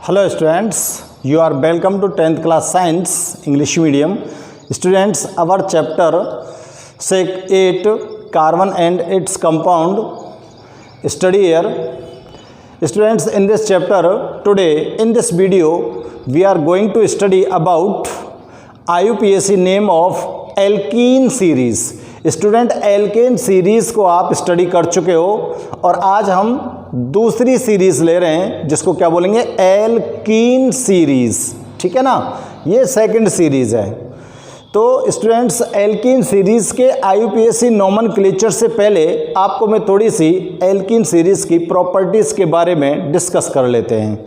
Hello students, you are welcome to 10th class science English medium. Students, our chapter Sec 8 carbon and its compound study here. Students, in this chapter today in this video we are going to study about IUPAC name of alkene series. Student alkene series को आप study कर चुके हो और आज हम दूसरी series ले रहे हैं जिसको क्या बोलेंगे, एल्कीन सीरीज़। ठीक है ना, ये सेकंड सीरीज़ है। तो स्टूडेंट्स, एल्कीन सीरीज़ के IUPAC नोमेनक्लेचर से पहले आपको मैं थोड़ी सी एल्कीन सीरीज़ की प्रॉपर्टीज़ के बारे में डिस्कस कर लेते हैं।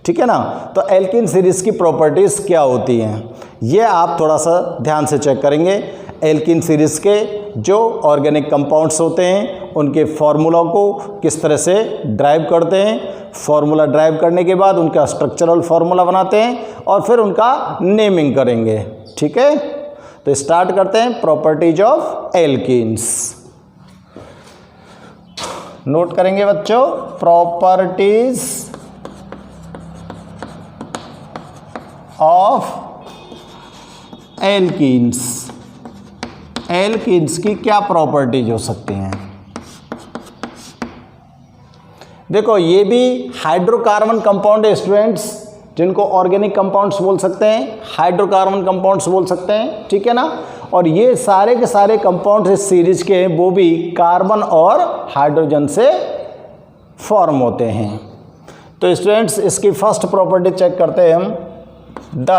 ठीक है ना, तो एल्कीन सीरीज़ की प्रॉपर्टीज़ क्या होती हैं ये आप थोड़ा सा ध्यान से चेक करेंगे। एल्कीन सीरीज़ के जो ऑर्गेनिक कंपाउंड्स होते हैं उनके फार्मूला को किस तरह से ड्राइव करते हैं, फार्मूला ड्राइव करने के बाद उनका स्ट्रक्चरल फार्मूला बनाते हैं और फिर उनका नेमिंग करेंगे। ठीक है, तो स्टार्ट करते हैं प्रॉपर्टीज ऑफ एल्कीन्स। नोट करेंगे बच्चों, प्रॉपर्टीज ऑफ एल्कीन्स। एल्कीन्स की क्या प्रॉपर्टीज हो सकती हैं? देखो, ये भी हाइड्रोकार्बन कंपाउंड है स्टूडेंट्स, जिनको ऑर्गेनिक कंपाउंड्स बोल सकते हैं, हाइड्रोकार्बन कंपाउंड्स बोल सकते हैं। ठीक है ना, और ये सारे के सारे कंपाउंड्स इस सीरीज के हैं वो भी कार्बन और हाइड्रोजन से फॉर्म होते हैं। तो स्टूडेंट्स, इसकी फर्स्ट प्रॉपर्टी चेक करते हैं हम। The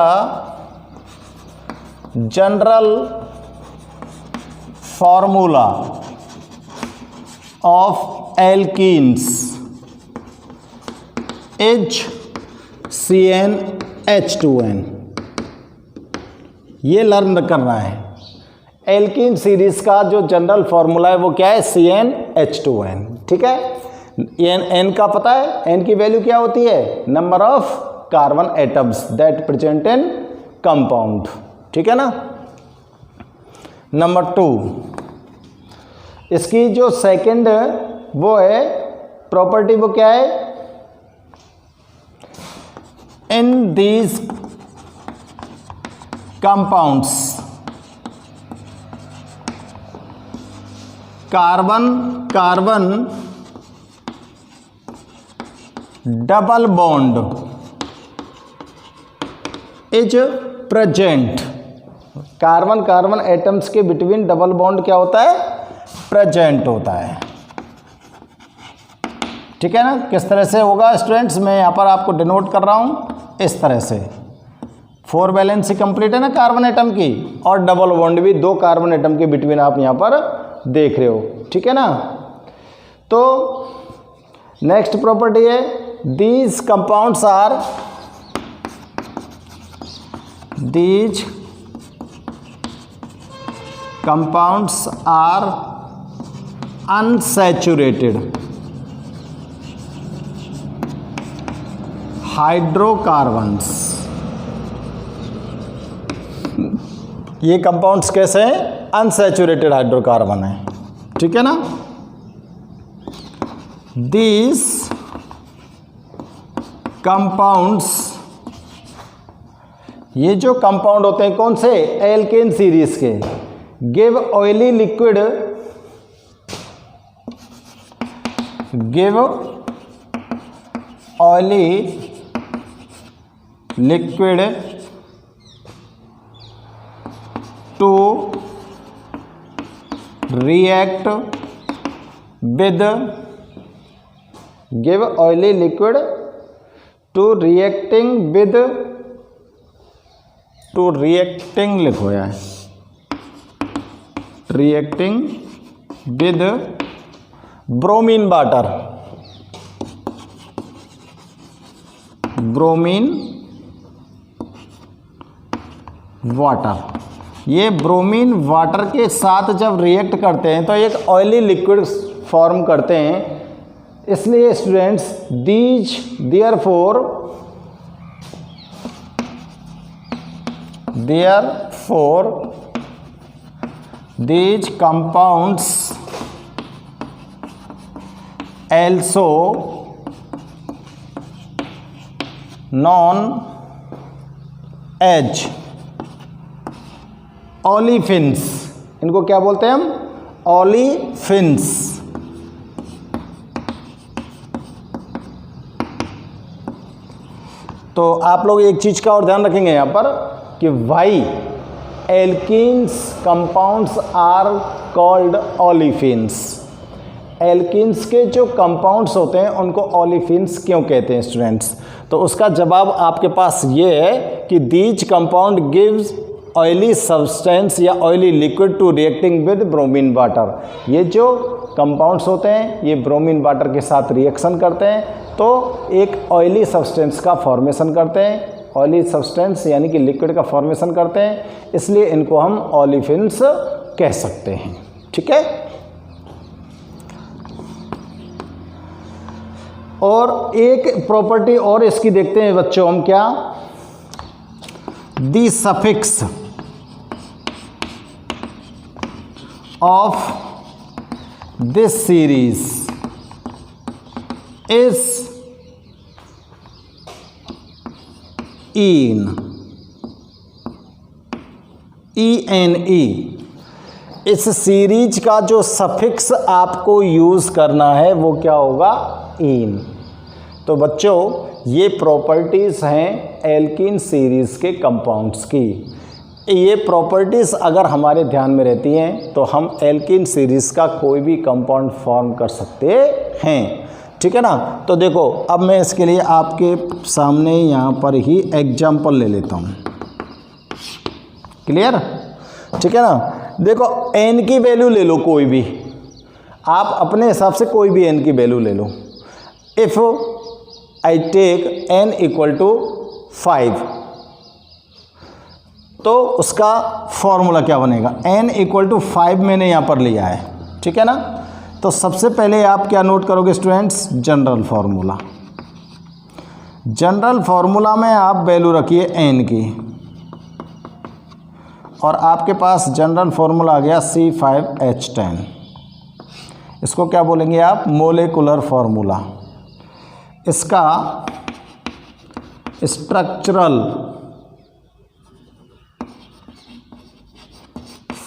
general formula of alkenes is CnH2n। ये लर्न करना है। एल्कीन सीरीज का जो जनरल फॉर्मूला है वो क्या है, CnH2n। ठीक है, n का पता है, n की वैल्यू क्या होती है, number of carbon atoms that present in compound. ठीक है ना। नंबर 2, इसकी जो सेकंड वो है प्रॉपर्टी, वो क्या है, in these compounds carbon carbon double bond is present. Carbon carbon atoms के बिटवीन डबल बॉन्ड क्या होता है, प्रेजेंट होता है। ठीक है ना। किस तरह से होगा स्टूडेंट्स, मैं यहाँ पर आपको डिनोट कर रहा हूँ इस तरह से। 4 वैलेंसी कंप्लीट है ना कार्बन एटम की, और डबल बॉन्ड भी 2 कार्बन एटम के बिटवीन आप यहाँ पर देख रहे हो। ठीक है ना। तो नेक्स्ट प्रॉपर्टी है, these compounds are unsaturated hydrocarbons. ये कंपाउंड्स कैसे हैं, अनसैचुरेटेड हाइड्रोकार्बन है। ठीक है ना। दीज कंपाउंड्स, ये जो कंपाउंड होते हैं कौन से, एल्केन सीरीज के, give oily liquid to react with, give oily liquid to reacting with, to reacting लिखो यार, reacting with bromine water, bromine water. ये ब्रोमीन वाटर के साथ जब रिएक्ट करते हैं तो एक ऑयली लिक्विड फॉर्म करते हैं। इसलिए students, therefore these compounds also known as olefins. इनको क्या बोलते हैं हम? ओलिफिन्स। तो आप लोग एक चीज का और ध्यान रखेंगे यहां पर कि why alkenes compounds are called olefins. Alkenes के जो कंपाउंड्स होते हैं उनको ओलिफिन्स क्यों कहते हैं स्टूडेंट्स? तो उसका जवाब आपके पास ये है कि these compound gives oily substance या oily liquid to reacting with bromine water. ये जो कंपाउंड्स होते हैं ये ब्रोमीन वाटर के साथ रिएक्शन करते हैं तो एक ऑयली सब्सटेंस का फॉर्मेशन करते हैं। ऑयली सब्सटेंस यानी कि लिक्विड का फॉर्मेशन करते हैं, इसलिए इनको हम ओलिफिन्स कह सकते हैं। ठीक है। और एक प्रॉपर्टी और इसकी देखते हैं बच्चों हम, क्या? The suffix of this series is in, ENE। इस सीरीज का जो सफिक्स आपको यूज करना है वो क्या होगा? इन। तो बच्चों ये प्रॉपर्टीज हैं एल्कीन सीरीज के कंपाउंड्स की। ये प्रॉपर्टीज अगर हमारे ध्यान में रहती हैं तो हम एल्कीन सीरीज का कोई भी कंपाउंड फॉर्म कर सकते हैं। ठीक है ना। तो देखो अब मैं इसके लिए आपके सामने यहाँ पर ही एग्जाम्पल ले लेता हूँ। क्लियर? ठीक है ना। देखो n की वैल्यू ले लो कोई भी, आप अपने हिसाब से कोई भी n की वैल्यू ले लो। If I take n equal to 5 तो उसका फॉर्मूला क्या बनेगा? n इक्वल टू 5 मैंने यहाँ पर लिया है। ठीक है ना। तो सबसे पहले आप क्या नोट करोगे students? General formula. General formula में आप वैल्यू रखिए n की और आपके पास जनरल फार्मूला आ गया C5H10। इसको क्या बोलेंगे आप? Molecular formula. इसका स्ट्रक्चरल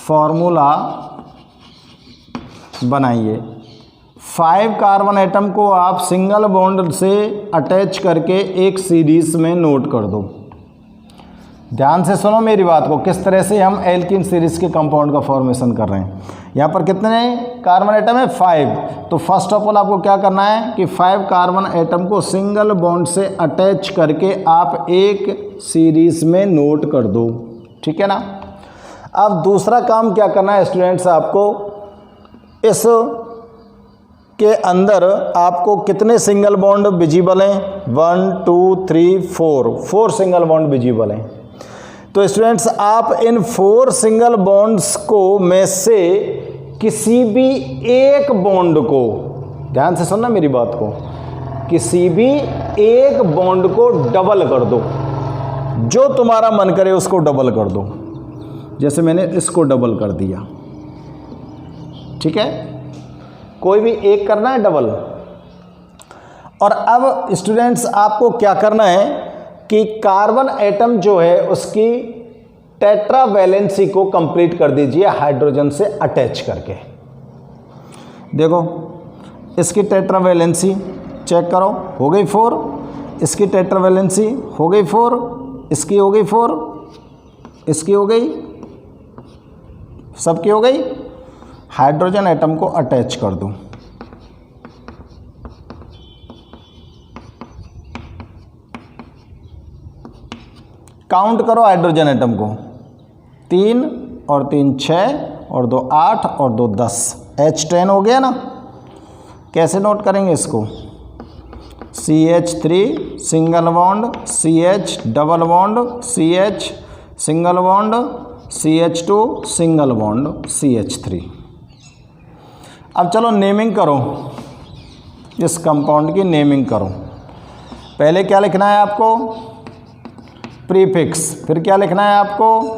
फार्मूला बनाइए। 5 कार्बन एटम को आप सिंगल बॉन्ड से अटैच करके एक सीरीज में नोट कर दो। ध्यान से सुनो मेरी बात को, किस तरह से हम एल्कीन सीरीज के कंपाउंड का फॉर्मेशन कर रहे हैं। यहाँ पर कितने कार्बन एटम है? 5। तो फर्स्ट ऑफ ऑल आपको क्या करना है कि 5 कार्बन एटम को सिंगल बॉन्ड से अटैच करके आप एक सीरीज में नोट कर दो। ठीक है ना। अब दूसरा काम क्या करना है स्टूडेंट्स, आपको इस के अंदर आपको कितने सिंगल बॉन्ड विजिबल हैं? 1 2 3 4 सिंगल बॉन्ड विजिबल हैं। तो स्टूडेंट्स आप इन 4 सिंगल बॉन्ड्स को में से किसी भी एक बॉन्ड को, ध्यान से सुनना मेरी बात को, किसी भी एक बॉन्ड को डबल कर दो। जो तुम्हारा मन करे उसको डबल कर दो। जैसे मैंने इसको डबल कर दिया। ठीक है। कोई भी एक करना है डबल। और अब स्टूडेंट्स आपको क्या करना है कि कार्बन एटम जो है उसकी टेट्रावैलेंसी को कंप्लीट कर दीजिए हाइड्रोजन से अटैच करके। देखो इसकी टेट्रावैलेंसी चेक करो, हो गई 4। इसकी टेट्रावैलेंसी हो गई 4, इसकी हो गई 4, इसकी हो गई, सबकी हो गई। हाइड्रोजन एटम को अटैच कर दूं। काउंट करो हाइड्रोजन एटम को, 3 और 3 6 और 2 8 और 2 10, H10 हो गया ना। कैसे नोट करेंगे इसको? CH3 single bond, CH double bond, CH single bond, CH2 single bond, CH3। अब चलो नेमिंग करो, इस कंपाउंड की नेमिंग करो। पहले क्या लिखना है आपको? प्रीफिक्स। फिर क्या लिखना है आपको?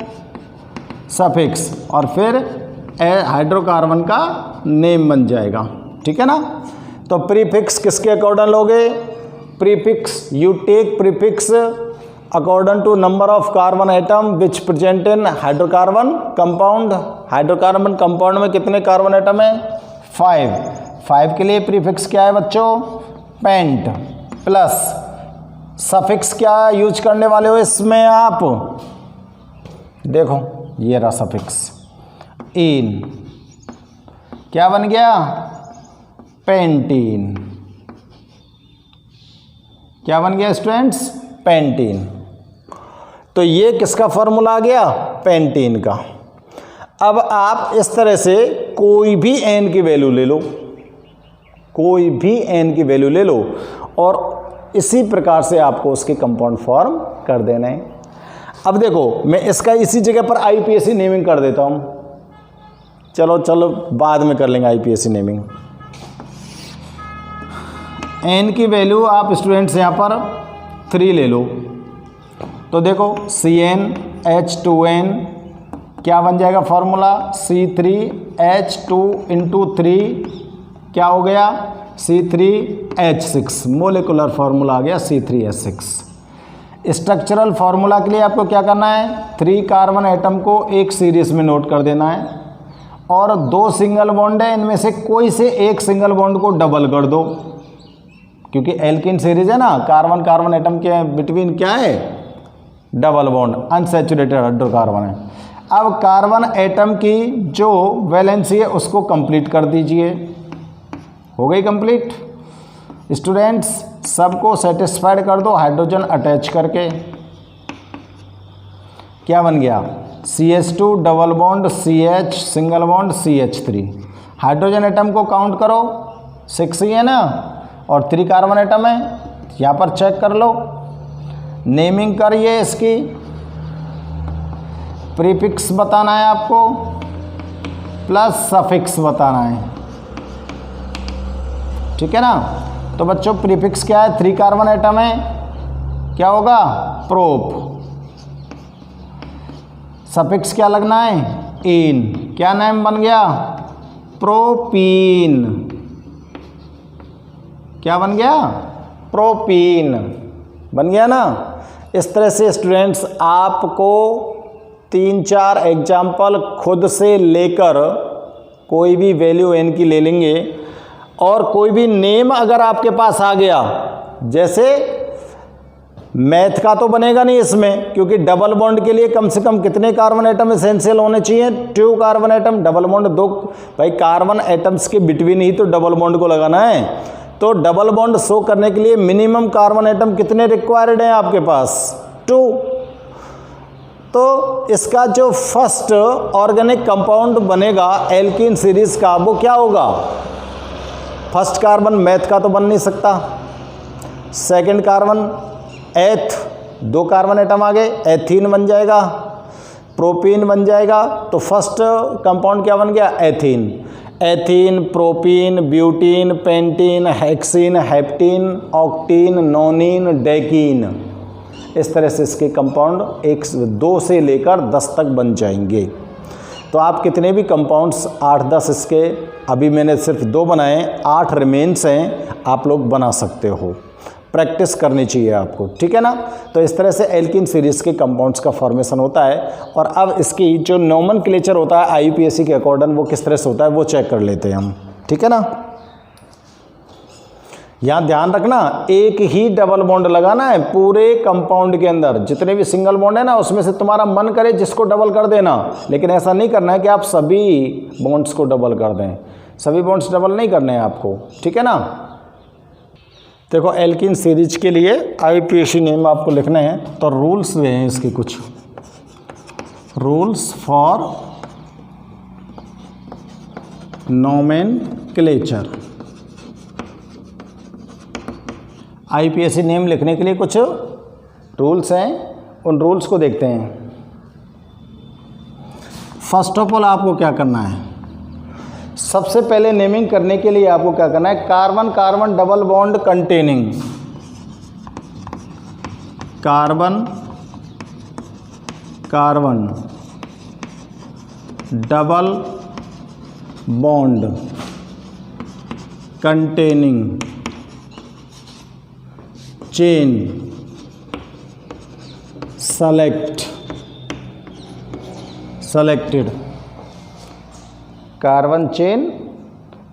सफिक्स। और फिर हाइड्रोकार्बन का नेम बन जाएगा। ठीक है ना। तो प्रीफिक्स किसके अकॉर्डिंग लोगे? Prefix, you take prefix according to number of carbon atom which present in hydrocarbon compound. Hydrocarbon compound में कितने कार्बन एटम है? 5। 5 के लिए प्रीफिक्स क्या है बच्चों? पेंट। प्लस सफिक्स क्या यूज करने वाले हो इसमें आप? देखो ये रहा सफिक्स इन, क्या बन गया? पेंटीन। क्या बन गया स्टूडेंट्स? पेंटीन। तो ये किसका फॉर्मूला आ गया? पेंटीन का। अब आप इस तरह से कोई भी एन की वैल्यू ले लो, कोई भी एन की वैल्यू ले लो और इसी प्रकार से आपको उसके कंपाउंड फॉर्म कर देना है। अब देखो मैं इसका इसी जगह पर आईपीएसी नेमिंग कर देता हूं। चलो बाद में कर लेंगे आईपीएसी नेमिंग। एन की वैल्यू आप स्टूडेंट्स यहां पर 3 ले लो, तो देखो CnH2n क्या बन जाएगा फॉर्मूला? C3H2 इंटू 3 क्या हो गया? C3H6। मोलिकुलर फार्मूला आ गया C3H6। स्ट्रक्चरल फार्मूला के लिए आपको क्या करना है? 3 कार्बन एटम को एक सीरीज में नोट कर देना है और 2 सिंगल बॉन्ड है, इनमें से कोई से एक सिंगल बॉन्ड को डबल कर दो, क्योंकि एल्किन सीरीज है ना, कार्बन कार्बन एटम के बिटवीन क्या है? डबल बॉन्ड, अनसैचुरेटेड हाइड्रोकार्बन है। अब कार्बन एटम की जो वैलेंसी है उसको कंप्लीट कर दीजिए। हो गई कंप्लीट? स्टूडेंट्स सबको सेटिस्फाइड कर दो हाइड्रोजन अटैच करके। क्या बन गया? CH2 double bond CH single bond CH3। Hydrogen atom को काउंट करो, 6 ही है ना, और 3 कार्बन एटम है, यहाँ पर चेक कर लो। नेमिंग करिए इसकी, प्रीफिक्स बताना है आपको प्लस सफिक्स बताना है, ठीक है ना। तो बच्चों प्रीफिक्स क्या है? 3 कार्बन एटम है, क्या होगा? प्रोप। सफिक्स क्या लगना है? इन। क्या नाम बन गया? प्रोपीन। क्या बन गया? प्रोपीन बन गया ना। इस तरह से स्टूडेंट्स आपको 3-4 एग्जाम्पल खुद से लेकर कोई भी वैल्यू एन की ले लेंगे और कोई भी नेम अगर आपके पास आ गया, जैसे मैथ का तो बनेगा नहीं इसमें, क्योंकि डबल बॉन्ड के लिए कम से कम कितने कार्बन एटम एसेंशियल होने चाहिए? 2 कार्बन एटम। डबल बॉन्ड 2, भाई कार्बन एटम्स के बिटवीन ही तो डबल बॉन्ड को लगाना है, तो डबल बॉन्ड शो करने के लिए मिनिमम कार्बन एटम कितने रिक्वायर्ड हैं आपके पास? 2। तो इसका जो फर्स्ट ऑर्गेनिक कंपाउंड बनेगा एल्कीन सीरीज का, वो क्या होगा? फर्स्ट कार्बन मैथ का तो बन नहीं सकता, सेकंड कार्बन एथ, 2 कार्बन एटम आ गए, एथीन बन जाएगा, प्रोपीन बन जाएगा। तो फर्स्ट कंपाउंड क्या बन गया? Ethene. Ethene, propene, butene, pentene, hexene, heptene, octene, nonene, decene. इस तरह से इसके कंपाउंड 2 से लेकर 10 तक बन जाएंगे। तो आप कितने भी कंपाउंड्स 8-10 इसके, अभी मैंने सिर्फ 2 बनाए, 8 रिमेन्स हैं, आप लोग बना सकते हो। प्रैक्टिस करनी चाहिए आपको, ठीक है ना। तो इस तरह से एल्कीन सीरीज़ के कंपाउंड्स का फॉर्मेशन होता है। और अब इसकी जो नोमेनक्लेचर होता है आईयूपीएसी के अकॉर्डिंग वो किस तरह से होता है वो चेक कर लेते हैं हम, ठीक है ना। यहाँ ध्यान रखना, एक ही डबल बॉन्ड लगाना है पूरे कंपाउंड के अंदर। जितने भी सिंगल बॉन्ड है ना उसमें से तुम्हारा मन करे जिसको डबल कर देना, लेकिन ऐसा नहीं करना है कि आप सभी बॉन्ड्स को डबल कर दें। सभी बॉन्ड्स डबल नहीं करने हैं आपको, ठीक है ना। देखो एल्कीन सीरीज के लिए आईयूपीएसी नेम आपको लिखने हैं, तो रूल्स वे हैं इसके कुछ। Rules for nomenclature. IUPAC name लिखने के लिए कुछ रूल्स हैं, उन रूल्स को देखते हैं। फर्स्ट ऑफ ऑल आपको क्या करना है, सबसे पहले नेमिंग करने के लिए आपको क्या करना है, carbon carbon double bond containing, carbon carbon double bond containing chain selected, carbon chain,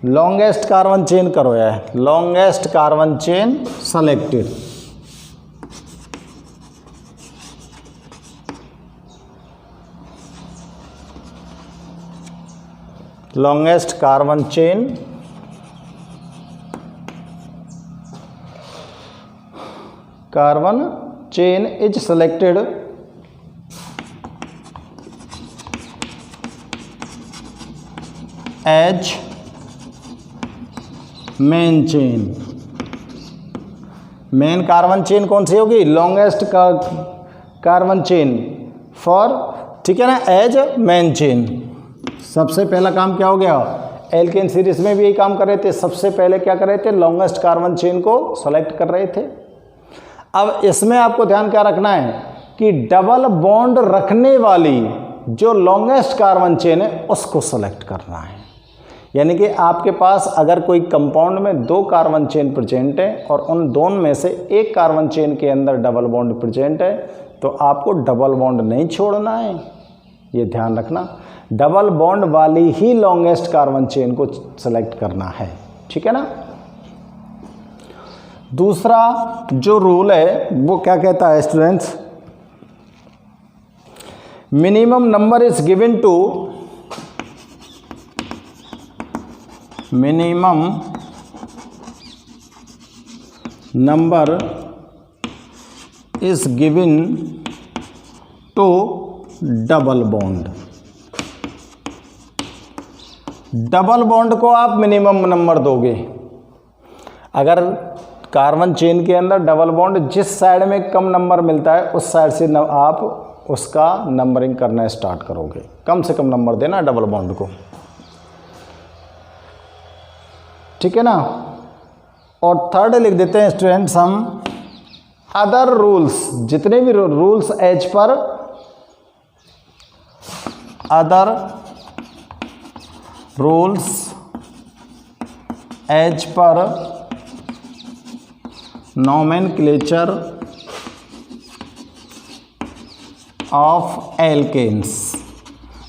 longest carbon chain करो यार, longest carbon chain selected. longest carbon chain is selected as main chain। Main carbon chain कौन सी होगी? Longest carbon chain for, ठीक है ना, as main chain. सबसे पहला काम क्या हो गया? एल्केन सीरीज में भी यही काम कर रहे थे, सबसे पहले क्या कर रहे थे? लॉन्गेस्ट कार्बन चेन को सेलेक्ट कर रहे थे। अब इसमें आपको ध्यान क्या रखना है कि डबल बॉन्ड रखने वाली जो लॉन्गेस्ट कार्बन चेन है उसको सेलेक्ट करना है। यानी कि आपके पास अगर कोई कंपाउंड में 2 कार्बन चेन प्रेजेंट है और उन दोनों में से एक कार्बन चेन के अंदर डबल बॉन्ड प्रेजेंट है तो आपको डबल बॉन्ड नहीं छोड़ना है, ये ध्यान रखना। डबल बॉन्ड वाली ही लॉन्गेस्ट कार्बन चेन को सेलेक्ट करना है, ठीक है ना। दूसरा जो रूल है वो क्या कहता है students? Minimum number is given to, minimum number is given to double bond. Double bond को आप मिनिमम नंबर दोगे। अगर कार्बन चेन के अंदर डबल बॉन्ड जिस साइड में कम नंबर मिलता है उस साइड से आप उसका नंबरिंग करना स्टार्ट करोगे, कम से कम नंबर देना डबल बॉन्ड को, ठीक है ना। और थर्ड लिख देते हैं स्टूडेंट्स हम अदर रूल्स, जितने भी rules as per, other rules as per nomenclature of alkenes.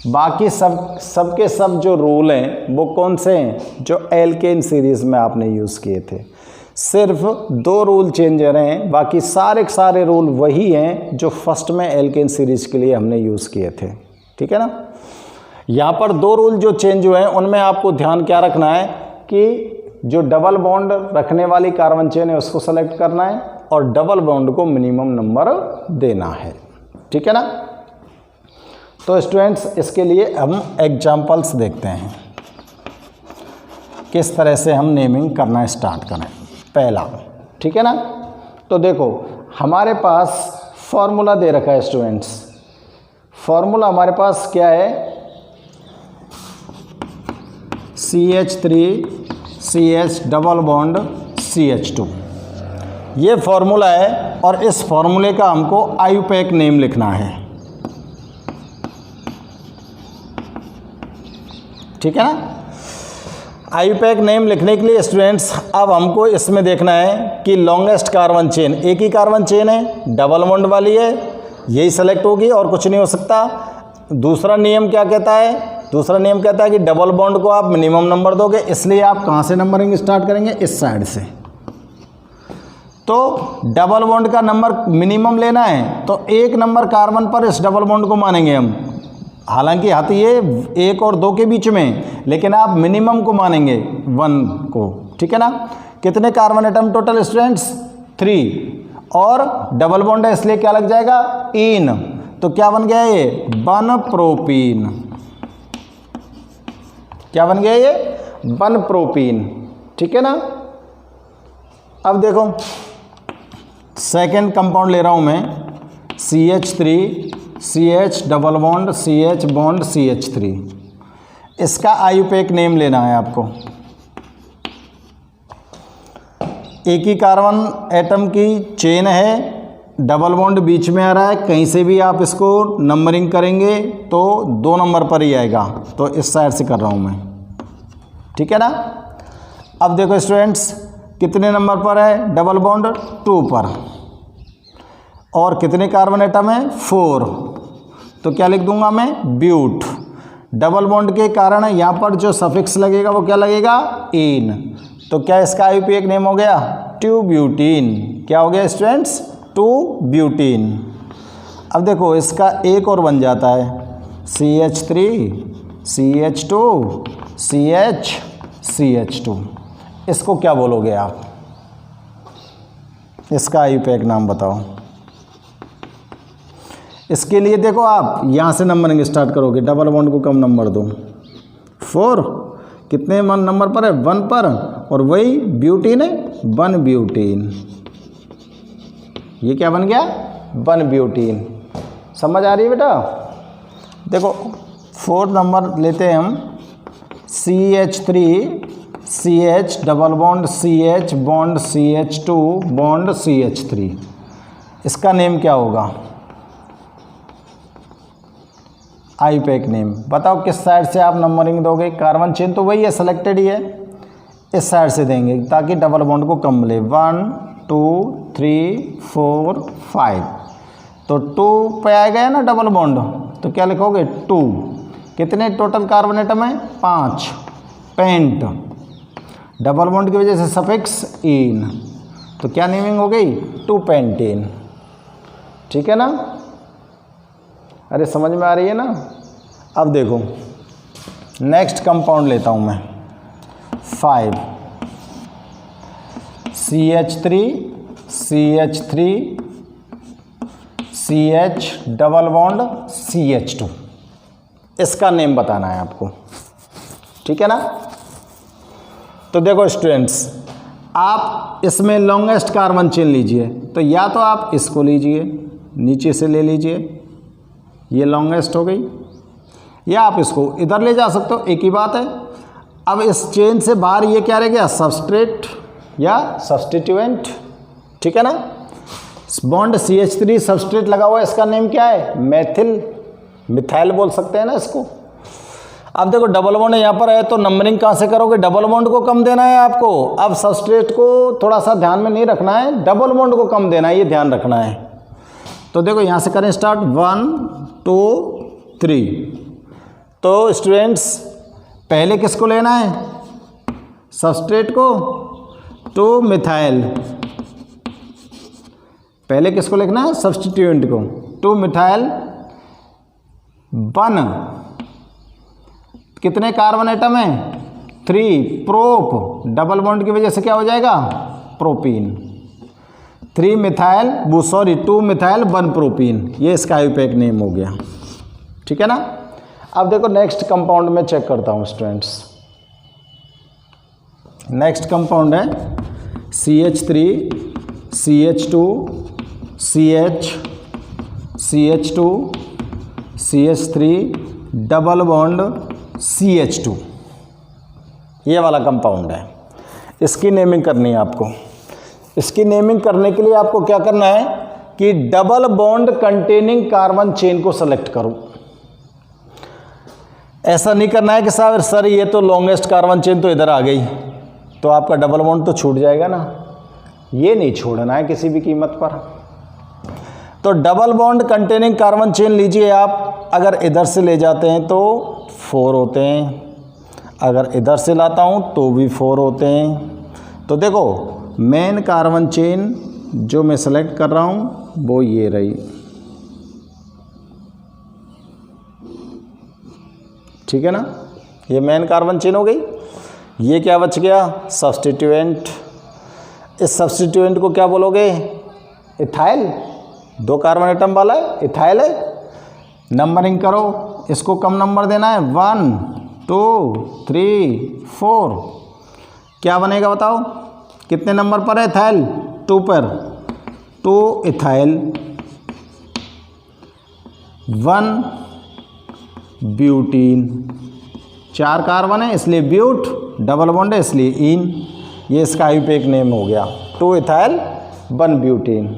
बाकी सबके सब जो रूल हैं वो कौन से हैं? जो एल्केन सीरीज़ में आपने यूज़ किए थे। सिर्फ 2 रूल चेंज हो रहे हैं, बाकी सारे रूल वही हैं जो फर्स्ट में एल्केन सीरीज़ के लिए हमने यूज़ किए थे, ठीक है ना। यहाँ पर 2 रूल जो चेंज हुए हैं उनमें आपको ध्यान क्या रखना है कि जो डबल बॉन्ड रखने वाली कार्बन चेन है उसको सेलेक्ट करना है और डबल बॉन्ड को मिनिमम नंबर देना है, ठीक है ना। तो स्टूडेंट्स इसके लिए हम एग्जाम्पल्स देखते हैं किस तरह से हम नेमिंग करना स्टार्ट करें। पहला, ठीक है ना। तो देखो हमारे पास फॉर्मूला दे रखा है स्टूडेंट्स। फॉर्मूला हमारे पास क्या है? CH3 CH double bond CH2, ये फॉर्मूला है। और इस फॉर्मूले का हमको आयुपैक नेम लिखना है, ठीक है ना। आयुपैक नेम लिखने के लिए स्टूडेंट्स अब हमको इसमें देखना है कि लॉन्गेस्ट कार्बन चेन, एक ही कार्बन चेन है, डबल बॉन्ड वाली है, यही सेलेक्ट होगी और कुछ नहीं हो सकता। दूसरा नियम क्या कहता है? दूसरा नियम कहता है कि डबल बॉन्ड को आप मिनिमम नंबर दोगे, इसलिए आप कहाँ से नंबरिंग स्टार्ट करेंगे? इस साइड से। तो डबल बॉन्ड का नंबर मिनिमम लेना है तो 1 नंबर कार्बन पर इस डबल बॉन्ड को मानेंगे हम। हालांकि आती है 1 और 2 के बीच में, लेकिन आप मिनिमम को मानेंगे 1 को, ठीक है ना। कितने कार्बन एटम टोटल स्टूडेंट्स? 3 और डबल बॉन्ड है इसलिए क्या लग जाएगा? इन। तो क्या बन गया ये? 1 प्रोपीन। क्या बन गया ये? 1 प्रोपीन, ठीक है ना। अब देखो सेकेंड कंपाउंड ले रहा हूं मैं, CH3 CH double bond CH bond CH3। इसका आयुपैक नेम लेना है आपको। एक ही कार्बन एटम की चेन है, डबल बॉन्ड बीच में आ रहा है, कहीं से भी आप इसको नंबरिंग करेंगे तो 2 नंबर पर ही आएगा। तो इस साइड से कर रहा हूँ मैं, ठीक है ना। अब देखो स्टूडेंट्स कितने नंबर पर है डबल बॉन्ड 2 पर, और कितने कार्बन एटम है 4, तो क्या लिख दूंगा मैं ब्यूट। डबल बॉन्ड के कारण यहाँ पर जो सफिक्स लगेगा वो क्या लगेगा इन, तो क्या इसका आईयूपीएक नेम हो गया 2 ब्यूटीन। क्या हो गया स्टूडेंट्स 2 ब्यूटीन। अब देखो इसका एक और बन जाता है CH3 CH2 CH, इसको क्या बोलोगे आप, इसका आईयूपीएक नाम बताओ। इसके लिए देखो आप यहाँ से नंबरिंग स्टार्ट करोगे, डबल बॉन्ड को कम नंबर दो 4, कितने नंबर पर है 1 पर, और वही ब्यूटीन है 1 ब्यूटीन। ये क्या बन गया 1 ब्यूटीन। समझ आ रही है बेटा। देखो 4 नंबर लेते हैं हम CH3 CH double bond CH bond CH2 bond CH3, इसका नेम क्या होगा आईयूपीएक नेम बताओ। किस साइड से आप नंबरिंग दोगे, कार्बन चेन तो वही है सेलेक्टेड ही है, इस साइड से देंगे ताकि डबल बॉन्ड को कम मिले। 1 2 3 4 5, तो 2 पे आ गया ना डबल बॉन्ड, तो क्या लिखोगे 2। कितने टोटल कार्बन एटम है 5, पेंट, डबल बॉन्ड की वजह से सफिक्स इन, तो क्या नेमिंग हो गई 2 पेंटीन। ठीक है ना, अरे समझ में आ रही है ना। अब देखो नेक्स्ट कंपाउंड लेता हूं मैं 5 CH3 CH3 CH double bond CH2, इसका नेम बताना है आपको। ठीक है ना। तो देखो स्टूडेंट्स, आप इसमें लॉन्गेस्ट कार्बन चेन लीजिए, तो या तो आप इसको लीजिए नीचे से ले लीजिए, ये लॉन्गेस्ट हो गई, या आप इसको इधर ले जा सकते हो, एक ही बात है। अब इस चेन से बाहर ये क्या रह गया सबस्ट्रेट या सब्स्टिट्यूएंट। ठीक है ना। बॉन्ड CH3 सबस्ट्रेट लगा हुआ है, इसका नेम क्या है मेथिल, मिथाइल बोल सकते हैं ना इसको। अब देखो डबल बॉन्ड यहाँ पर है, तो नंबरिंग कहाँ से करोगे, डबल बॉन्ड को कम देना है आपको। अब सबस्ट्रेट को थोड़ा सा ध्यान में नहीं रखना है, डबल बॉन्ड को कम देना है, ये ध्यान रखना है। तो देखो यहाँ से करें स्टार्ट 1 2 3। तो स्टूडेंट्स पहले किसको लेना है सबस्ट्रेट को, 2 मिथाइल, पहले किसको लिखना है सब्स्टिट्यूएंट को, 2 मिथाइल 1, कितने कार्बन एटम है 3, प्रोप, डबल बॉन्ड की वजह से क्या हो जाएगा प्रोपीन, 3 मिथाइल 2 मिथाइल 1 प्रोपीन, ये इसका आईयूपीएक नेम हो गया। ठीक है ना। अब देखो नेक्स्ट कंपाउंड में चेक करता हूँ स्टूडेंट्स। नेक्स्ट कंपाउंड है CH3 CH2 CH CH2 CH3 double bond CH2, ये वाला कंपाउंड है। इसकी नेमिंग करनी है आपको। इसकी नेमिंग करने के लिए आपको क्या करना है कि double bond containing carbon chain को सेलेक्ट करो। ऐसा नहीं करना है कि सर ये तो लॉन्गेस्ट कार्बन चेन तो इधर आ गई, तो आपका डबल बॉन्ड तो छूट जाएगा ना, ये नहीं छोड़ना है किसी भी कीमत पर। तो double bond containing carbon chain लीजिए आप। अगर इधर से ले जाते हैं तो 4 होते हैं, अगर इधर से लाता हूँ तो भी 4 होते हैं। तो देखो मेन कार्बन चेन जो मैं सेलेक्ट कर रहा हूँ वो ये रही। ठीक है ना, ये मेन कार्बन चेन हो गई। ये क्या बच गया सब्स्टिट्यूएंट। इस सब्स्टिट्यूएंट को क्या बोलोगे इथाइल, 2 कार्बन एटम वाला है, इथाइल है। नंबरिंग करो, इसको कम नंबर देना है 1 2 3 4, क्या बनेगा बताओ कितने नंबर पर है इथाइल 2 पर, 2 इथाइल 1 ब्यूटीन, 4 कार्बन है इसलिए ब्यूट, डबल बॉन्ड है इसलिए इन, ये इसका आईयूपीएक नेम हो गया 2 इथाइल 1 ब्यूटीन।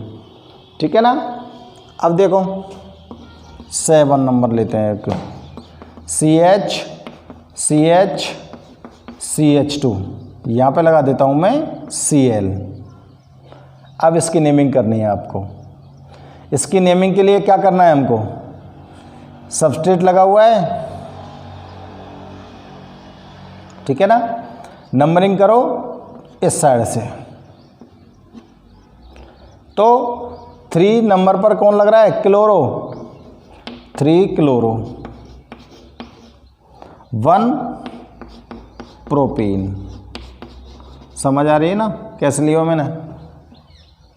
ठीक है ना। अब देखो 7 नंबर लेते हैं एक CH CH CH2, यहाँ पे लगा देता हूँ मैं Cl। अब इसकी नेमिंग करनी है आपको। इसकी नेमिंग के लिए क्या करना है हमको, सबस्ट्रेट लगा हुआ है, ठीक है ना। नंबरिंग करो इस साइड से, तो 3 नंबर पर कौन लग रहा है, क्लोरो, 3 क्लोरो, 1 प्रोपीन। समझ आ रही है ना कैसे लिया मैंने,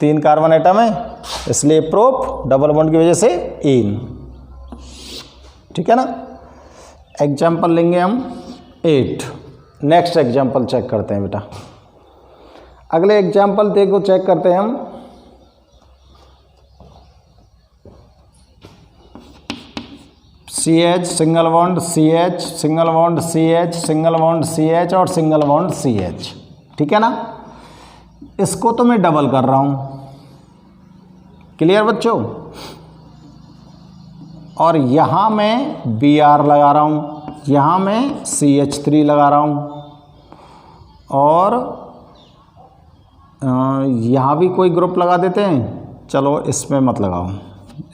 3 कार्बन एटम है इसलिए प्रोप, डबल बॉन्ड की वजह से इन, ठीक है ना। एग्जाम्पल लेंगे हम 8। नेक्स्ट एग्जाम्पल चेक करते हैं बेटा। अगले एग्जाम्पल देखो चेक करते हैं हम। CH single bond CH, single bond CH, single bond CH और सिंगल बॉन्ड CH, ठीक है ना। इसको तो मैं डबल कर रहा हूं, क्लियर बच्चों। और यहां मैं Br लगा रहा हूं, यहां मैं CH3 लगा रहा हूं, और यहाँ भी कोई ग्रुप लगा देते हैं। चलो इसमें मत लगाओ,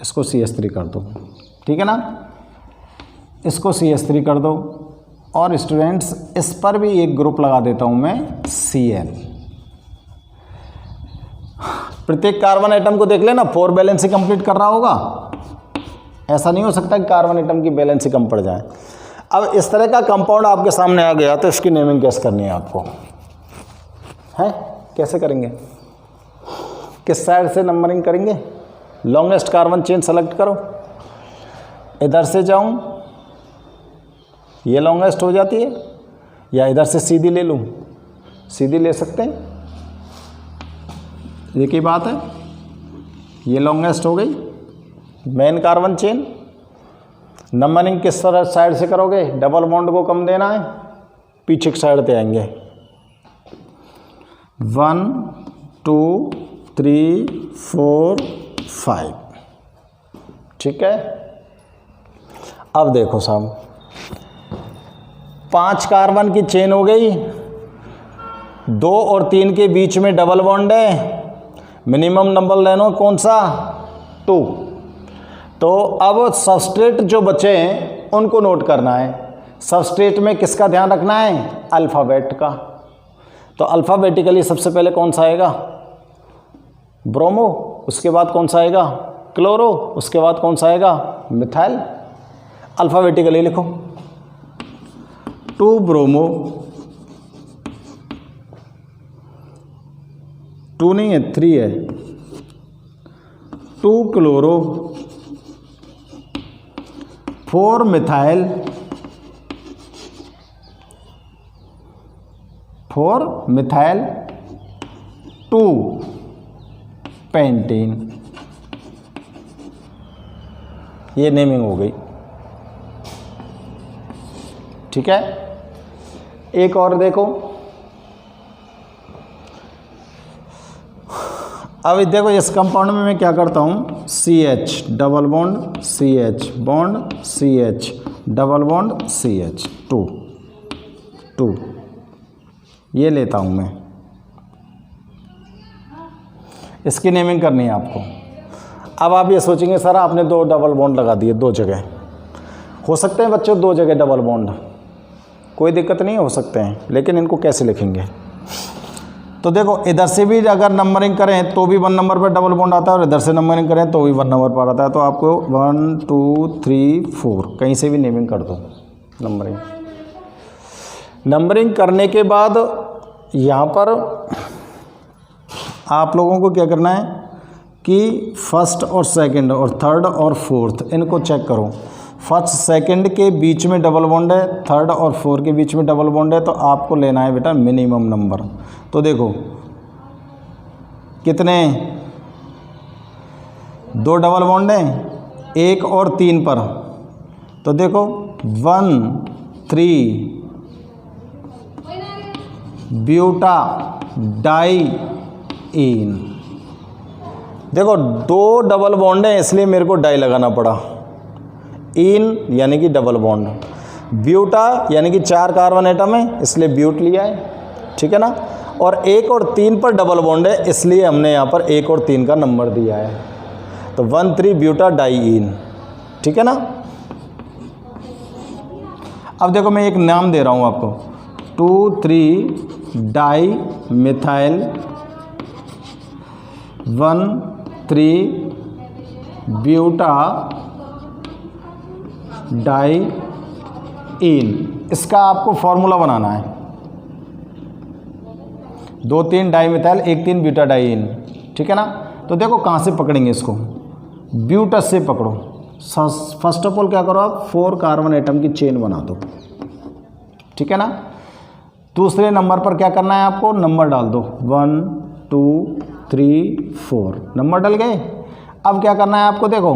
इसको CH3 कर दो, ठीक है ना। इसको CH3 कर दो, और स्टूडेंट्स इस पर भी एक ग्रुप लगा देता हूँ मैं Cl। प्रत्येक कार्बन एटम को देख लेना 4 बैलेंसी कंप्लीट कर रहा होगा। ऐसा नहीं हो सकता कि कार्बन एटम की बैलेंसी कम पड़ जाए। अब इस तरह का कंपाउंड आपके सामने आ गया तो इसकी नेमिंग कैसे करनी है आपको, है कैसे करेंगे, किस साइड से नंबरिंग करेंगे। लॉन्गेस्ट कार्बन चेन सेलेक्ट करो, इधर से जाऊं, ये लॉन्गेस्ट हो जाती है, या इधर से सीधी ले लूं, सीधी ले सकते हैं, एक ही बात है। ये लॉन्गेस्ट हो गई मेन कार्बन चेन। नंबरिंग किस तरह साइड से करोगे, डबल बॉन्ड को कम देना है, पीछे की साइड पे आएंगे। 1 2 3 4 5, ठीक है। अब देखो साहब, 5 कार्बन की चेन हो गई, 2 और 3 के बीच में डबल बॉन्ड है, मिनिमम नंबर लेना कौन सा, 2। तो अब सबस्ट्रेट जो बचे हैं उनको नोट करना है। सबस्ट्रेट में किसका ध्यान रखना है, अल्फ़ाबेट का। तो अल्फ़ाबेटिकली सबसे पहले कौन सा आएगा, ब्रोमो, उसके बाद कौन सा आएगा, क्लोरो, उसके बाद कौन सा आएगा, मिथाइल। अल्फ़ाबेटिकली लिखो, 2 ब्रोमो, 2 नहीं है 3 है, 2 क्लोरो, 4 मिथाइल, 4 मिथाइल, 2 पेंटीन। ये नेमिंग हो गई, ठीक है। एक और देखो, अब देखो इस कंपाउंड में मैं क्या करता हूँ, CH double bond CH bond CH double bond CH 2 ये लेता हूँ मैं। इसकी नेमिंग करनी है आपको। अब आप ये सोचेंगे सर आपने 2 डबल बॉन्ड लगा दिए 2 जगह, हो सकते हैं बच्चों 2 जगह डबल बॉन्ड, कोई दिक्कत नहीं, हो सकते हैं, लेकिन इनको कैसे लिखेंगे। तो देखो इधर से भी अगर नंबरिंग करें तो भी 1 नंबर पर डबल बॉन्ड आता है, और इधर से नंबरिंग करें तो भी 1 नंबर पर आता है। तो आपको 1 2 3 4 कहीं से भी नेमिंग कर दो। नंबरिंग करने के बाद यहाँ पर आप लोगों को क्या करना है कि फर्स्ट और सेकंड और थर्ड और फोर्थ इनको चेक करो। फर्स्ट सेकंड के बीच में डबल बॉन्ड है, थर्ड और फोर्थ के बीच में डबल बॉन्ड है, तो आपको लेना है बेटा मिनिमम नंबर। तो देखो कितने 2 डबल बॉन्ड हैं 1 और 3 पर, तो देखो 1 3 ब्यूटा डाई इन। देखो 2 डबल बॉन्ड है इसलिए मेरे को डाई लगाना पड़ा। इन यानी कि डबल बॉन्ड, ब्यूटा यानी कि 4 कार्बन एटम है इसलिए ब्यूट लिया है, ठीक है ना। और 1 और 3 पर डबल बॉन्ड है, इसलिए हमने यहाँ पर 1 और 3 का नंबर दिया है, तो 1,3-ब्यूटाडाइईन, ठीक है ना। अब देखो मैं एक नाम दे रहा हूँ आपको, 2,3-डाई-मिथाइल 1,3-ब्यूटाडाइईन। इसका आपको फॉर्मूला बनाना है, 2,3-डाई-मिथाइल 1,3-ब्यूटाडाइईन, ठीक है ना। तो देखो कहाँ से पकड़ेंगे इसको, ब्यूटस से पकड़ो। फर्स्ट ऑफ ऑल क्या करो आप, 4 कार्बन एटम की चेन बना दो, ठीक है ना। दूसरे नंबर पर क्या करना है आपको, नंबर डाल दो, 1 2 3 4, नंबर डल गए। अब क्या करना है आपको, देखो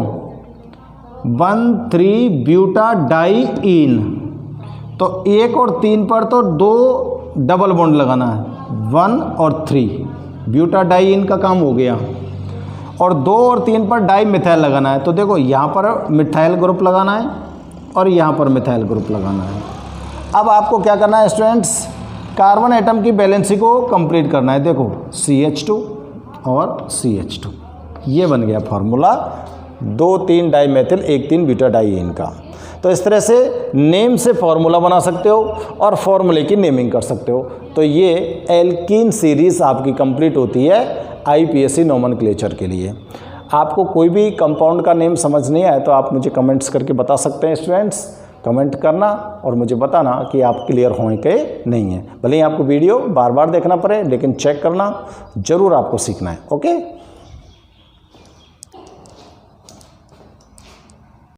1,3-ब्यूटाडाइईन, तो 1 और 3 पर तो 2 डबल बॉन्ड लगाना है, 1 और 3, ब्यूटाडाइईन का काम हो गया। और 2 और 3 पर डाई मिथाइल लगाना है, तो देखो यहाँ पर मिथाइल ग्रुप लगाना है और यहाँ पर मिथाइल ग्रुप लगाना है। अब आपको क्या करना है स्टूडेंट्स, कार्बन एटम की बैलेंसी को कंप्लीट करना है। देखो CH2 और CH2, ये बन गया फार्मूला 2,3-डाईमेथिल 1,3-ब्यूटाडाइईन का। तो इस तरह से नेम से फार्मूला बना सकते हो और फार्मूले की नेमिंग कर सकते हो। तो ये एल्कीन सीरीज़ आपकी कंप्लीट होती है IPSC नोमेनक्लेचर के लिए। आपको कोई भी कंपाउंड का नेम समझ नहीं आए तो आप मुझे कमेंट्स करके बता सकते हैं स्टूडेंट्स, कमेंट करना और मुझे बताना कि आप क्लियर हों कि नहीं है। भले ही आपको वीडियो बार बार देखना पड़े, लेकिन चेक करना ज़रूर आपको सीखना है। ओके।